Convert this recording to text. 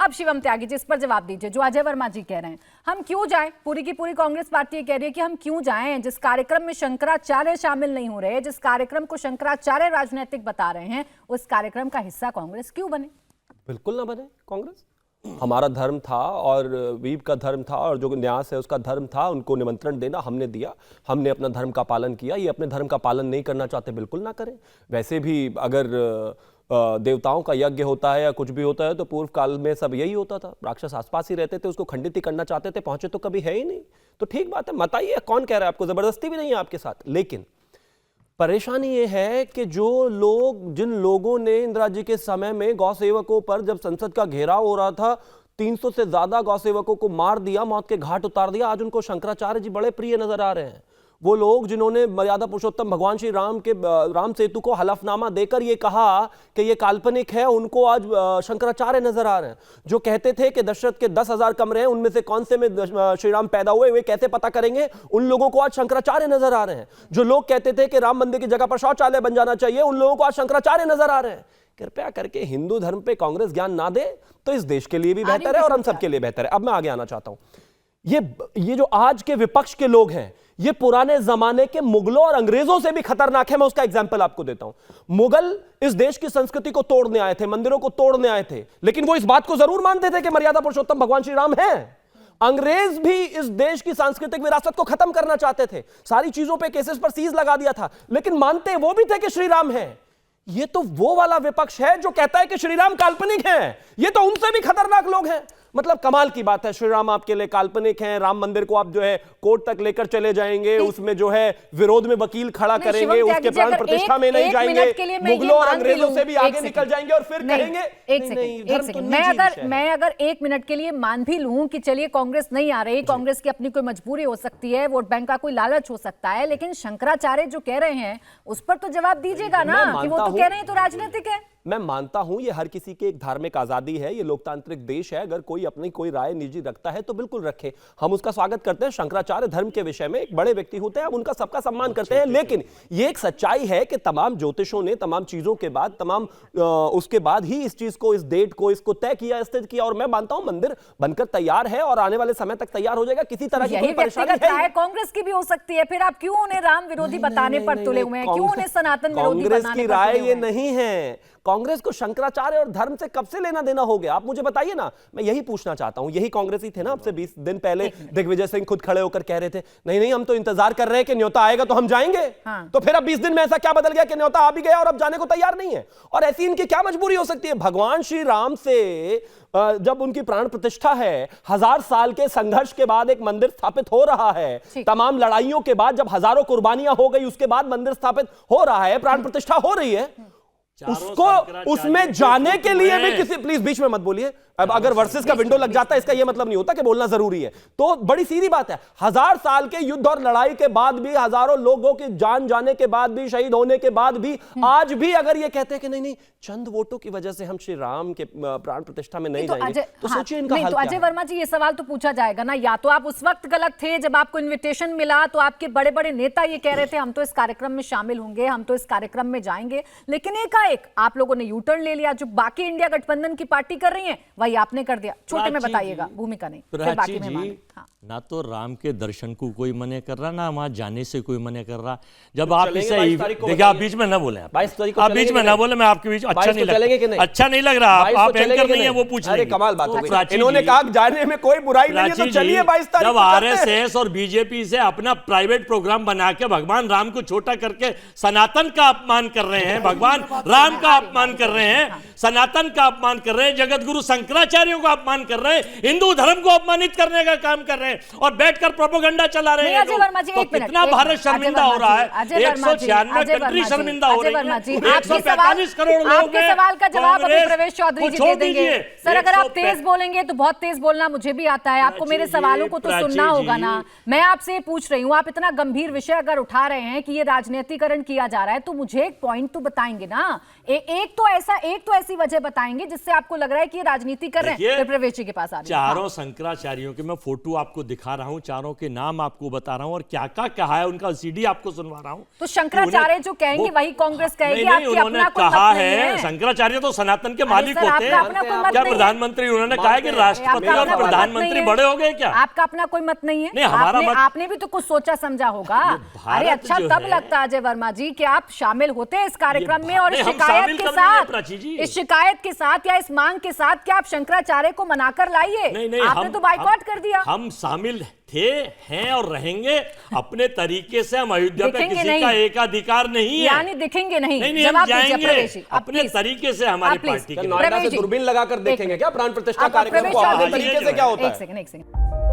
अब शिवम त्यागी जी इस पर जवाब दीजिए, जो अजय वर्मा जी कह रहे हैं हम क्यों जाएं, पूरी की पूरी कांग्रेस पार्टी कह रही है कि हम क्यों जाएं, जिस कार्यक्रम में शंकराचार्य शामिल नहीं हो रहे, जिस कार्यक्रम को शंकराचार्य राजनीतिक बता रहे हैं, उस कार्यक्रम का हिस्सा कांग्रेस क्यों बने? बिल्कुल ना बने। कांग्रेस हमारा धर्म था और वीप का धर्म था और जो न्यास है उसका धर्म था, उनको निमंत्रण देना हमने दिया, हमने अपना धर्म का पालन किया। ये अपने धर्म का पालन नहीं करना चाहते बिल्कुल ना करें। वैसे भी अगर देवताओं का यज्ञ होता है या कुछ भी होता है तो पूर्व काल में सब यही होता था, राक्षस आसपास ही रहते थे, उसको खंडित ही करना चाहते थे, पहुंचे तो कभी है ही नहीं। तो ठीक बात है, मत आइए, कौन कह रहा है आपको, जबरदस्ती भी नहीं है आपके साथ। लेकिन परेशानी ये है कि जिन लोगों ने इंदिरा जी के समय में गौ सेवकों पर जब संसद का घेराव हो रहा था 300 से ज्यादा गौ सेवकों को मार दिया, मौत के घाट उतार दिया, आज उनको शंकराचार्य जी बड़े प्रिय नजर आ रहे हैं। वो लोग जिन्होंने मर्यादा पुरुषोत्तम भगवान श्री राम के राम सेतु को हलफनामा देकर ये कहा कि ये काल्पनिक है, उनको आज शंकराचार्य नजर आ रहे हैं। जो कहते थे कि दशरथ के 10,000 कमरे हैं, उनमें से कौन से में श्री राम पैदा हुए, वे कैसे पता करेंगे, उन लोगों को आज शंकराचार्य नजर आ रहे हैं। जो लोग कहते थे कि राम मंदिर की जगह पर शौचालय बन जाना चाहिए, उन लोगों को आज शंकराचार्य नजर आ रहे हैं। कृपया करके हिंदू धर्म पे कांग्रेस ज्ञान ना दे तो इस देश के लिए भी बेहतर है और हम सबके लिए बेहतर है। अब मैं आगे आना चाहता हूं, ये जो आज के विपक्ष के लोग हैं, ये पुराने जमाने के मुगलों और अंग्रेजों से भी खतरनाक है। मैं उसका एग्जांपल आपको देता हूं। मुगल इस देश की संस्कृति को तोड़ने आए थे, मंदिरों को तोड़ने आए थे, लेकिन वो इस बात को जरूर मानते थे कि मर्यादा पुरुषोत्तम भगवान श्री राम हैं। अंग्रेज भी इस देश की सांस्कृतिक विरासत को खत्म करना चाहते थे, सारी चीजों पे केसेस पर सीज लगा दिया था, लेकिन मानते वो भी थे कि श्री राम है। ये तो वो वाला विपक्ष है जो कहता है कि श्री राम काल्पनिक हैं। ये तो उनसे भी खतरनाक लोग हैं। मतलब कमाल की बात है, श्री राम आपके लिए काल्पनिक हैं, राम मंदिर को आप जो है कोर्ट तक लेकर चले जाएंगे, उसमें जो है विरोध में वकील खड़ा करेंगे, उसके प्राण प्रतिष्ठा में नहीं जाएंगे, मुगलों और अंग्रेजों से भी आगे निकल जाएंगे और फिर कहेंगे मैं अगर 1 मिनट के लिए मान भी लूं कि चलिए कांग्रेस नहीं आ रही, कांग्रेस की अपनी कोई मजबूरी हो सकती है, वोट बैंक का कोई लालच हो सकता है, लेकिन शंकराचार्य जो कह रहे हैं उस पर तो जवाब दीजिएगा ना कि वो तो कह रहे हैं तो राजनीतिक है। मैं मानता हूं ये हर किसी की एक धार्मिक आजादी है, ये लोकतांत्रिक देश है, अगर कोई अपनी कोई राय निजी रखता है तो बिल्कुल रखे, हम उसका स्वागत करते हैं। शंकराचार्य धर्म के विषय में एक बड़े व्यक्ति होते हैं, हम उनका सबका सम्मान करते हैं, लेकिन ये एक सच्चाई है कि तमाम ज्योतिषों ने तमाम चीजों के बाद उसके बाद ही इस चीज को, इस डेट को, इसको तय किया, स्थित किया, और मैं मानता हूं मंदिर बनकर तैयार है और आने वाले समय तक तैयार हो जाएगा। किसी तरह की कोई परेशानी है कांग्रेस की भी हो सकती है, फिर आप क्यों उन्हें राम विरोधी बताने पर तुले हुए हैं, क्यों उन्हें सनातन विरोधी बताने पर तुले हुए हैं? कांग्रेस की राय ये नहीं है। कांग्रेस को शंकराचार्य और धर्म से कब से लेना देना हो गया, आप मुझे बताइए ना। मैं यही पूछना चाहता हूं। यही कांग्रेस ही थे ना आपसे 20 दिन पहले दिग्विजय सिंह खुद खड़े होकर कह रहे थे नहीं नहीं हम तो इंतजार कर रहे हैं कि न्योता आएगा तो हम जाएंगे। हाँ। तो फिर अब 20 दिन में ऐसा क्या बदल गया कि न्योता आ भी गया और अब जाने को तैयार नहीं है? और ऐसी इनकी क्या मजबूरी हो सकती है? भगवान श्री राम से जब उनकी प्राण प्रतिष्ठा है, 1000 साल के संघर्ष के बाद एक मंदिर स्थापित हो रहा है, तमाम लड़ाइयों के बाद जब हजारों कुर्बानियां हो गई उसके बाद मंदिर स्थापित हो रहा है, प्राण प्रतिष्ठा हो रही है, उसको उसमें जाने के लिए भी किसी, प्लीज बीच में मत बोलिए, अब अगर वर्सेस का विंडो लग जाता है इसका यह मतलब नहीं होता कि बोलना जरूरी है। तो बड़ी सीधी बात है, 1000 साल के युद्ध और लड़ाई के बाद भी, हजारों लोगों की जान जाने के बाद भी, शहीद होने के बाद भी, आज भी अगर ये कहते हैं कि नहीं नहीं चंद वोटों की वजह से हम श्री राम के प्राण प्रतिष्ठा में नहीं जाएंगे, तो सोचिए इनका हाल क्या है। अजय वर्मा जी ये सवाल तो पूछा जाएगा ना, या तो आप उस वक्त गलत थे जब आपको इन्विटेशन मिला तो आपके बड़े बड़े नेता ये कह रहे थे हम तो इस कार्यक्रम में शामिल होंगे, हम तो इस कार्यक्रम में जाएंगे, लेकिन एकाएक आप लोगों ने यू टर्न ले लिया, जो बाकी इंडिया गठबंधन की पार्टी कर रही है वही आपने कर दिया। छोटे में बताइएगा, भूमिका नहीं, फिर बाकी में ना तो राम के दर्शन को कोई मने कर रहा, ना वहां जाने से कोई मने कर रहा। जब आप इसे देखिए, आप बीच में ना बोले, आप बीच में ना बोले, मैं आपके बीच अच्छा नहीं लगता, अच्छा नहीं लग रहा, आप एंकर नहीं है वो पूछ रहे। कमाल बात है, इन्होंने कहा जाने में कोई बुराई नहीं है तो चलिए 22 तारीख। जब आरएसएस और बीजेपी से अपना प्राइवेट प्रोग्राम बना के भगवान राम को छोटा करके सनातन का अपमान कर रहे हैं, भगवान राम का अपमान कर रहे हैं, सनातन का अपमान कर रहे हैं, जगत गुरु शंकराचार्यों का अपमान कर रहे हैं, हिंदू धर्म को अपमानित करने का काम कर रहे हैं और बैठकर प्रोपेगेंडा चला रहे हैं। तो कितना भारत शर्मिंदा हो रहा है, 196 कंट्री शर्मिंदा हो रही है, 145 करोड़ लोग। आपके सवाल का जवाब अभी प्रवेश चौधरी जी दे देंगे। सर अगर आप तेज बोलेंगे तो बहुत तेज बोलना मुझे भी आता है, आपको मेरे सवालों को तो सुनना होगा ना। मैं आपसे पूछ रही हूँ, आप इतना गंभीर विषय अगर उठा रहे हैं कि ये राजनीतिकरण किया जा रहा है तो मुझे एक पॉइंट तो बताएंगे ना। एक तो ऐसी सी वजह बताएंगे जिससे आपको लग रहा है कि ये राजनीति कर रहे हैं? देखिए, फिर प्रवेश जी के पास आ रहे हैं। चारों शंकराचार्यों के मैं फोटो आपको दिखा रहा हूं, चारों के नाम आपको बता रहा हूं और क्या क्या कहा है उनका सीडी आपको सुनवा रहा हूं। तो शंकराचार्य जो कहेंगे वही कांग्रेस कहेगी, आपकी उन्होंने अपना कोई कहा मत नहीं है है। शंकराचार्य तो सनातन के मालिक सर, होते आपका अपना कोई हैं। मत क्या नहीं है। प्रधानमंत्री उन्होंने कहा है कि राष्ट्रपति आपका और अपना कोई मत प्रधानमंत्री नहीं है। बड़े हो गए क्या? आपका अपना कोई मत नहीं है? नहीं, हमारा मत- आपने भी तो कुछ सोचा समझा होगा। अरे अच्छा जो तब है- लगता अजय वर्मा जी कि आप शामिल होते हैं इस कार्यक्रम में और इस नहीं, हम शिकायत शामिल के कब नहीं है, साथ, प्राची जी। इस शिकायत के साथ या इस मांग के साथ कि आप शंकराचार्य को मनाकर लाइए। नहीं, आपने तो बाइकआउट कर दिया। हम शामिल थे, हैं और रहेंगे अपने तरीके से। हम अयोध्या पे दिखेंगे किसी नहीं। का एकाधिकार नहीं है। यानी दिखेंगे नहीं। नहीं, हम जवाब दीजिए जाएंगे प्रवेश जी, आप अपने प्लीज। तरीके से हमारी आप प्लीज। पार्टी के। नोएडा से प्रवेश जी, दूरबीन लगाकर एक देखेंगे मिनट। क्या प्राण प्रतिष्ठा आप कार्यक्रम प्रवेश को जी, अपने आप तरीके देखिए, से क्या होता एक है? सेकंड